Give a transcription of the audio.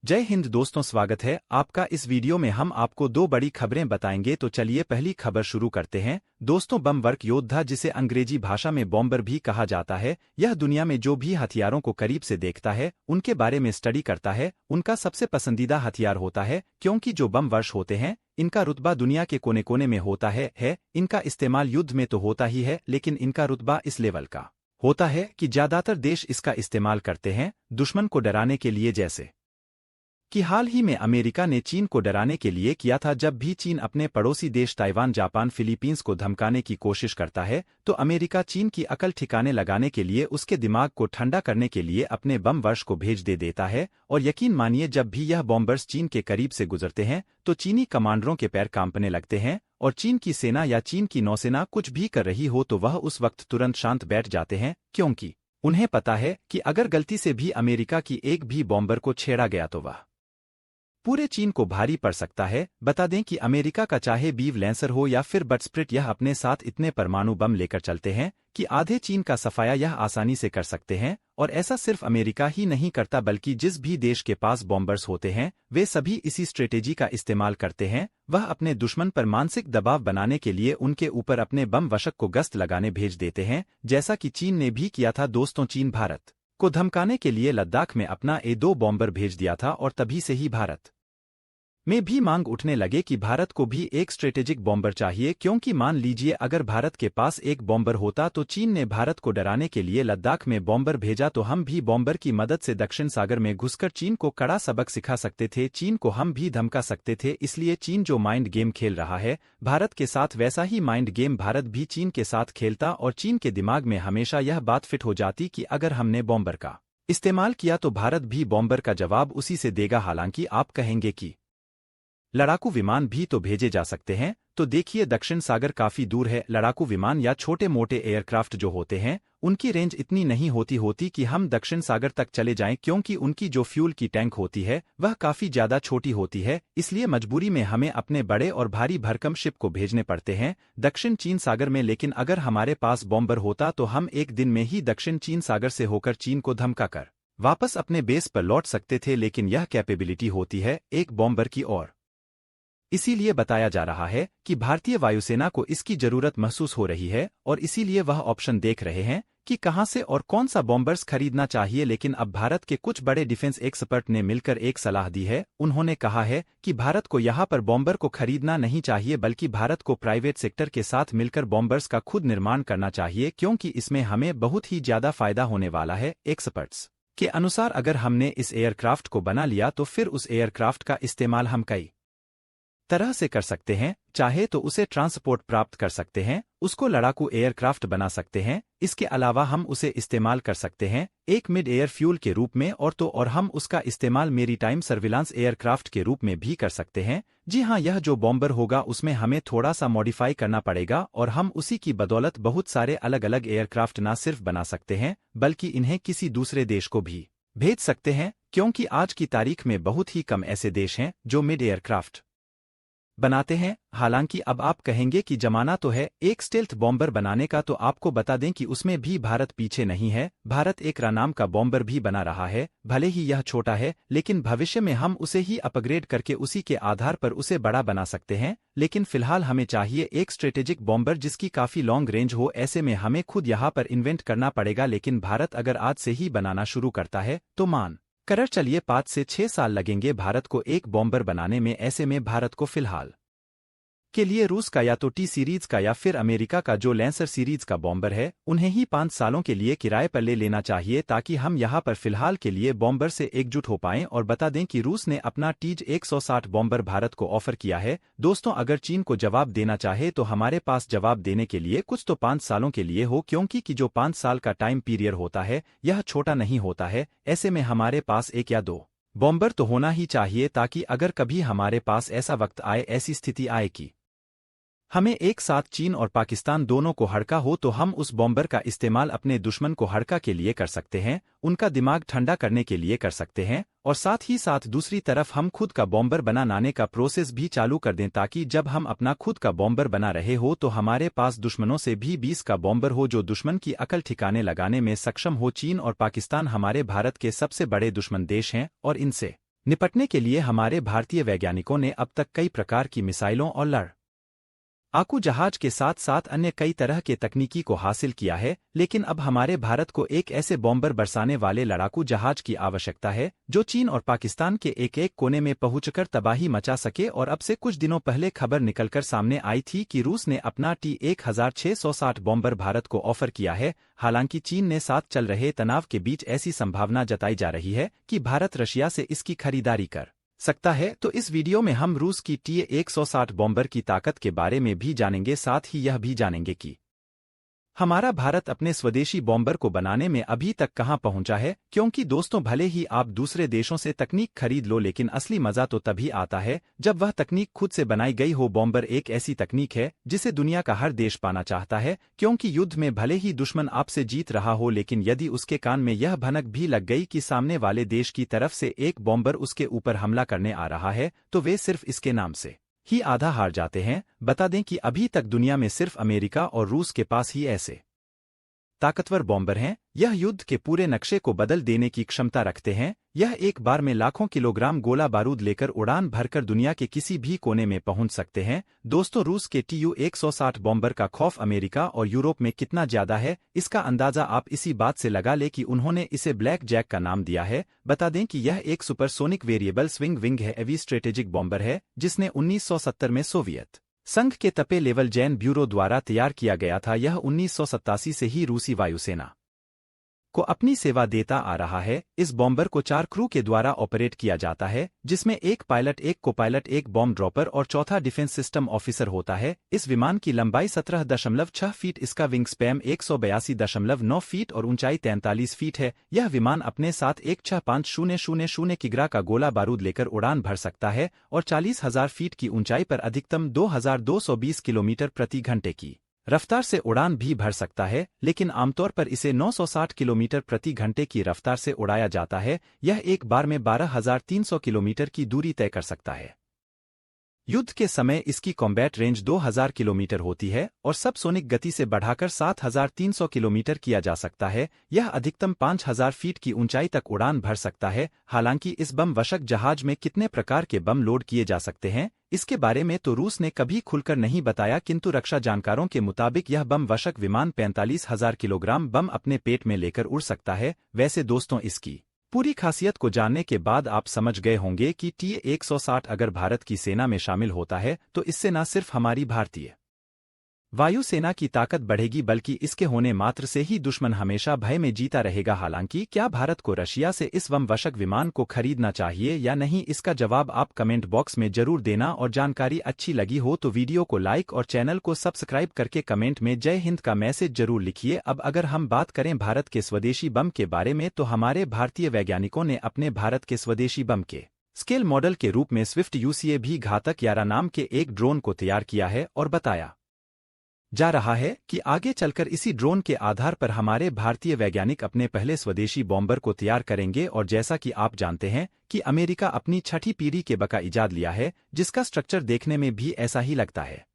जय हिंद दोस्तों, स्वागत है आपका। इस वीडियो में हम आपको दो बड़ी खबरें बताएंगे। तो चलिए पहली खबर शुरू करते हैं। दोस्तों, बम वर्क योद्धा, जिसे अंग्रेजी भाषा में बॉम्बर भी कहा जाता है, यह दुनिया में जो भी हथियारों को करीब से देखता है, उनके बारे में स्टडी करता है, उनका सबसे पसंदीदा हथियार होता है। क्योंकि जो बम वर्ष होते हैं, इनका रुतबा दुनिया के कोने कोने में होता है। इनका इस्तेमाल युद्ध में तो होता ही है, लेकिन इनका रुतबा इस लेवल का होता है कि ज्यादातर देश इसका इस्तेमाल करते हैं दुश्मन को डराने के लिए। जैसे कि हाल ही में अमेरिका ने चीन को डराने के लिए किया था। जब भी चीन अपने पड़ोसी देश ताइवान, जापान, फिलीपींस को धमकाने की कोशिश करता है, तो अमेरिका चीन की अकल ठिकाने लगाने के लिए, उसके दिमाग को ठंडा करने के लिए अपने बम वर्ष को भेज देता है। और यकीन मानिए, जब भी यह बॉम्बर्स चीन के करीब से गुजरते हैं, तो चीनी कमांडरों के पैर कांपने लगते हैं। और चीन की सेना या चीन की नौसेना कुछ भी कर रही हो तो वह उस वक्त तुरंत शांत बैठ जाते हैं, क्योंकि उन्हें पता है कि अगर गलती से भी अमेरिका की एक भी बॉम्बर को छेड़ा गया तो वह पूरे चीन को भारी पड़ सकता है। बता दें कि अमेरिका का चाहे बीव लैंसर हो या फिर बटस्प्रिट, यह अपने साथ इतने परमाणु बम लेकर चलते हैं कि आधे चीन का सफाया यह आसानी से कर सकते हैं। और ऐसा सिर्फ अमेरिका ही नहीं करता, बल्कि जिस भी देश के पास बॉम्बर्स होते हैं, वे सभी इसी स्ट्रेटेजी का इस्तेमाल करते हैं। वह अपने दुश्मन पर मानसिक दबाव बनाने के लिए उनके ऊपर अपने बम वशक को गश्त लगाने भेज देते हैं, जैसा कि चीन ने भी किया था। दोस्तों, चीन भारत को धमकाने के लिए लद्दाख में अपना A-2 बॉम्बर भेज दिया था, और तभी से ही भारत में भी मांग उठने लगे कि भारत को भी एक स्ट्रेटेजिक बॉम्बर चाहिए। क्योंकि मान लीजिए, अगर भारत के पास एक बॉम्बर होता तो चीन ने भारत को डराने के लिए लद्दाख में बॉम्बर भेजा, तो हम भी बॉम्बर की मदद से दक्षिण सागर में घुसकर चीन को कड़ा सबक सिखा सकते थे, चीन को हम भी धमका सकते थे। इसलिए चीन जो माइंड गेम खेल रहा है भारत के साथ, वैसा ही माइंड गेम भारत भी चीन के साथ खेलता। और चीन के दिमाग में हमेशा यह बात फिट हो जाती कि अगर हमने बॉम्बर का इस्तेमाल किया तो भारत भी बॉम्बर का जवाब उसी से देगा। हालांकि आप कहेंगे कि लड़ाकू विमान भी तो भेजे जा सकते हैं, तो देखिए, दक्षिण सागर काफी दूर है। लड़ाकू विमान या छोटे मोटे एयरक्राफ्ट जो होते हैं, उनकी रेंज इतनी नहीं होती कि हम दक्षिण सागर तक चले जाएं, क्योंकि उनकी जो फ्यूल की टैंक होती है वह काफी ज्यादा छोटी होती है। इसलिए मजबूरी में हमें अपने बड़े और भारी भरकम शिप को भेजने पड़ते हैं दक्षिण चीन सागर में। लेकिन अगर हमारे पास बॉम्बर होता तो हम एक दिन में ही दक्षिण चीन सागर से होकर चीन को धमकाकर वापस अपने बेस पर लौट सकते थे। लेकिन यह कैपेबिलिटी होती है एक बॉम्बर की, और इसीलिए बताया जा रहा है कि भारतीय वायुसेना को इसकी जरूरत महसूस हो रही है, और इसीलिए वह ऑप्शन देख रहे हैं कि कहां से और कौन सा बॉम्बर्स खरीदना चाहिए। लेकिन अब भारत के कुछ बड़े डिफेंस एक्सपर्ट ने मिलकर एक सलाह दी है। उन्होंने कहा है कि भारत को यहां पर बॉम्बर को खरीदना नहीं चाहिए, बल्कि भारत को प्राइवेट सेक्टर के साथ मिलकर बॉम्बर्स का खुद निर्माण करना चाहिए, क्योंकि इसमें हमें बहुत ही ज्यादा फायदा होने वाला है। एक्सपर्ट्स के अनुसार अगर हमने इस एयरक्राफ्ट को बना लिया तो फिर उस एयरक्राफ्ट का इस्तेमाल हम कई तरह से कर सकते हैं। चाहे तो उसे ट्रांसपोर्ट प्राप्त कर सकते हैं, उसको लड़ाकू एयरक्राफ्ट बना सकते हैं। इसके अलावा हम उसे इस्तेमाल कर सकते हैं एक मिड एयर फ्यूल के रूप में, और हम उसका इस्तेमाल मेरीटाइम सर्विलांस एयरक्राफ्ट के रूप में भी कर सकते हैं। जी हाँ, यह जो बॉम्बर होगा उसमें हमें थोड़ा सा मॉडिफाई करना पड़ेगा, और हम उसी की बदौलत बहुत सारे अलग अलग एयरक्राफ्ट ना सिर्फ बना सकते हैं, बल्कि इन्हें किसी दूसरे देश को भी भेज सकते हैं। क्योंकि आज की तारीख में बहुत ही कम ऐसे देश हैं जो मिड एयरक्राफ्ट बनाते हैं। हालांकि अब आप कहेंगे कि जमाना तो है एक स्टेल्थ बॉम्बर बनाने का, तो आपको बता दें कि उसमें भी भारत पीछे नहीं है। भारत एक रा नाम का बॉम्बर भी बना रहा है। भले ही यह छोटा है, लेकिन भविष्य में हम उसे ही अपग्रेड करके उसी के आधार पर उसे बड़ा बना सकते हैं। लेकिन फिलहाल हमें चाहिए एक स्ट्रेटेजिक बॉम्बर जिसकी काफी लॉन्ग रेंज हो। ऐसे में हमें खुद यहाँ पर इन्वेंट करना पड़ेगा। लेकिन भारत अगर आज से ही बनाना शुरू करता है तो मान कर चलिए 5 से 6 साल लगेंगे भारत को एक बॉम्बर बनाने में। ऐसे में भारत को फिलहाल के लिए रूस का या तो T सीरीज का या फिर अमेरिका का जो लैंसर सीरीज का बॉम्बर है, उन्हें ही 5 सालों के लिए किराए पर ले लेना चाहिए, ताकि हम यहाँ पर फिलहाल के लिए बॉम्बर से एकजुट हो पाएं। और बता दें कि रूस ने अपना टीज 160 बॉम्बर भारत को ऑफर किया है। दोस्तों, अगर चीन को जवाब देना चाहे तो हमारे पास जवाब देने के लिए कुछ तो 5 सालों के लिए हो, क्योंकि कि जो 5 साल का टाइम पीरियड होता है यह छोटा नहीं होता है। ऐसे में हमारे पास 1 या 2 बॉम्बर तो होना ही चाहिए, ताकि अगर कभी हमारे पास ऐसा वक्त आए, ऐसी स्थिति आए कि हमें एक साथ चीन और पाकिस्तान दोनों को हड़का हो, तो हम उस बॉम्बर का इस्तेमाल अपने दुश्मन को हड़का के लिए कर सकते हैं, उनका दिमाग ठंडा करने के लिए कर सकते हैं, और साथ ही साथ दूसरी तरफ हम खुद का बॉम्बर बनाने का प्रोसेस भी चालू कर दें, ताकि जब हम अपना खुद का बॉम्बर बना रहे हो तो हमारे पास दुश्मनों से भी 20 का बॉम्बर हो, जो दुश्मन की अकल ठिकाने लगाने में सक्षम हो। चीन और पाकिस्तान हमारे भारत के सबसे बड़े दुश्मन देश हैं, और इनसे निपटने के लिए हमारे भारतीय वैज्ञानिकों ने अब तक कई प्रकार की मिसाइलों और लड़ाकू जहाज के साथ साथ अन्य कई तरह के तकनीकी को हासिल किया है, लेकिन अब हमारे भारत को एक ऐसे बॉम्बर बरसाने वाले लड़ाकू जहाज की आवश्यकता है जो चीन और पाकिस्तान के एक एक कोने में पहुंचकर तबाही मचा सके। और अब से कुछ दिनों पहले खबर निकलकर सामने आई थी कि रूस ने अपना T-1660 बॉम्बर भारत को ऑफर किया है। हालांकि चीन ने साथ चल रहे तनाव के बीच ऐसी संभावना जताई जा रही है कि भारत रशिया से इसकी खरीदारी कर सकता है। तो इस वीडियो में हम रूस की T-160 बॉम्बर की ताकत के बारे में भी जानेंगे, साथ ही यह भी जानेंगे कि हमारा भारत अपने स्वदेशी बॉम्बर को बनाने में अभी तक कहां पहुंचा है। क्योंकि दोस्तों, भले ही आप दूसरे देशों से तकनीक खरीद लो, लेकिन असली मजा तो तभी आता है जब वह तकनीक खुद से बनाई गई हो। बॉम्बर एक ऐसी तकनीक है जिसे दुनिया का हर देश पाना चाहता है, क्योंकि युद्ध में भले ही दुश्मन आपसे जीत रहा हो, लेकिन यदि उसके कान में यह भनक भी लग गई कि सामने वाले देश की तरफ से एक बॉम्बर उसके ऊपर हमला करने आ रहा है, तो वे सिर्फ इसके नाम से ही आधा हार जाते हैं। बता दें कि अभी तक दुनिया में सिर्फ अमेरिका और रूस के पास ही ऐसे ताकतवर बॉम्बर हैं। यह युद्ध के पूरे नक्शे को बदल देने की क्षमता रखते हैं। यह एक बार में लाखों किलोग्राम गोला बारूद लेकर उड़ान भरकर दुनिया के किसी भी कोने में पहुंच सकते हैं। दोस्तों, रूस के Tu-160 बॉम्बर का खौफ अमेरिका और यूरोप में कितना ज्यादा है, इसका अंदाजा आप इसी बात से लगा ले कि उन्होंने इसे ब्लैक जैक का नाम दिया है। बता दें कि यह एक supersonic variable swing wing heavy strategic bomber है, जिसने 1970 में सोवियत संघ के तपे लेवल जैन ब्यूरो द्वारा तैयार किया गया था। यह 1987 से ही रूसी वायुसेना को अपनी सेवा देता आ रहा है। इस बॉम्बर को 4 क्रू के द्वारा ऑपरेट किया जाता है, जिसमें एक पायलट, एक कोपायलट, एक बॉम्ब ड्रॉपर और चौथा डिफेंस सिस्टम ऑफिसर होता है। इस विमान की लंबाई 17.6 फीट, इसका विंग स्पैम 182.9 फीट और ऊंचाई 43 फीट है। यह विमान अपने साथ एक 65000 किग्रा का गोला बारूद लेकर उड़ान भर सकता है और 40,000 फीट की ऊंचाई पर अधिकतम 2220 किलोमीटर प्रति घंटे की रफ्तार से उड़ान भी भर सकता है। लेकिन आमतौर पर इसे 960 किलोमीटर प्रति घंटे की रफ्तार से उड़ाया जाता है। यह एक बार में 12,300 किलोमीटर की दूरी तय कर सकता है। युद्ध के समय इसकी कॉम्बैट रेंज 2000 किलोमीटर होती है और सबसोनिक गति से बढ़ाकर 7300 किलोमीटर किया जा सकता है। यह अधिकतम 5000 फीट की ऊंचाई तक उड़ान भर सकता है। हालांकि इस बम वशक जहाज में कितने प्रकार के बम लोड किए जा सकते हैं, इसके बारे में तो रूस ने कभी खुलकर नहीं बताया, किंतु रक्षा जानकारों के मुताबिक यह बम वशक विमान 45,000 किलोग्राम बम अपने पेट में लेकर उड़ सकता है। वैसे दोस्तों, इसकी पूरी खासियत को जानने के बाद आप समझ गए होंगे कि T-160 अगर भारत की सेना में शामिल होता है तो इससे न सिर्फ हमारी भारतीय वायुसेना की ताकत बढ़ेगी, बल्कि इसके होने मात्र से ही दुश्मन हमेशा भय में जीता रहेगा। हालांकि क्या भारत को रशिया से इस बम वशक विमान को खरीदना चाहिए या नहीं, इसका जवाब आप कमेंट बॉक्स में जरूर देना। और जानकारी अच्छी लगी हो तो वीडियो को लाइक और चैनल को सब्सक्राइब करके कमेंट में जय हिंद का मैसेज जरूर लिखिए। अब अगर हम बात करें भारत के स्वदेशी बम के बारे में, तो हमारे भारतीय वैज्ञानिकों ने अपने भारत के स्वदेशी बम के स्केल मॉडल के रूप में स्विफ्ट UCA भी घातक 11 नाम के एक ड्रोन को तैयार किया है और बताया जा रहा है कि आगे चलकर इसी ड्रोन के आधार पर हमारे भारतीय वैज्ञानिक अपने पहले स्वदेशी बॉम्बर को तैयार करेंगे। और जैसा कि आप जानते हैं कि अमेरिका अपनी छठी पीढ़ी के बका इजाद लिया है, जिसका स्ट्रक्चर देखने में भी ऐसा ही लगता है।